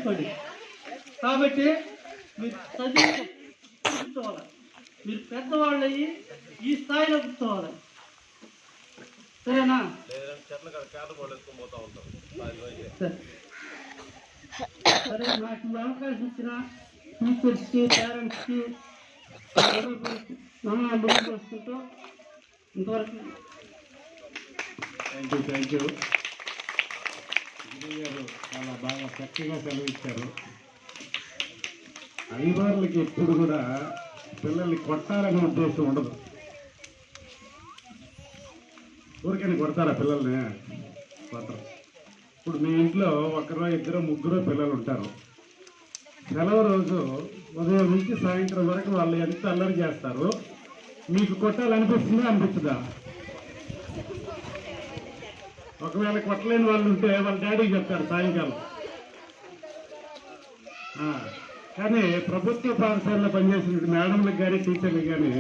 భయపడి. కాబట్టి మీరు చదివి కూర్చోవాలి, మీరు పెద్దవాళ్ళు అయ్యి ఈ స్థాయిలో కూర్చోవాలి. సరేనా? సరే, నాకు ఈ అవకాశం ఇచ్చిన టీచర్స్కి, పేరెంట్స్కి నన్ను చేసుకుంటూ ఇంతవరకు థ్యాంక్ యూ గారు, చాలా బాగా చక్కగా సెలవిచ్చారు. అయ్యవార్లకి ఎప్పుడు కూడా పిల్లల్ని కొట్టాలనే ఉద్దేశం ఉండదు. ఊరికని కొడతారా పిల్లల్ని? కొట్టరు. ఇప్పుడు మీ ఇంట్లో ఒకరో ఇద్దరు ముగ్గురో పిల్లలు ఉంటారు. సెలవు రోజు ఉదయం నుంచి సాయంత్రం వరకు వాళ్ళు ఎంత అల్లరి చేస్తారు, మీకు కొట్టాలనిపిస్తుందా అనిపిస్తుందా? ఒకవేళ కొట్టలేని వాళ్ళు ఉంటే వాళ్ళ డాడీకి చెప్తారు సాయంకాలం. కానీ ప్రభుత్వ పాఠశాలలో పనిచేసిన మేడంలకు కానీ టీచర్లకు కానీ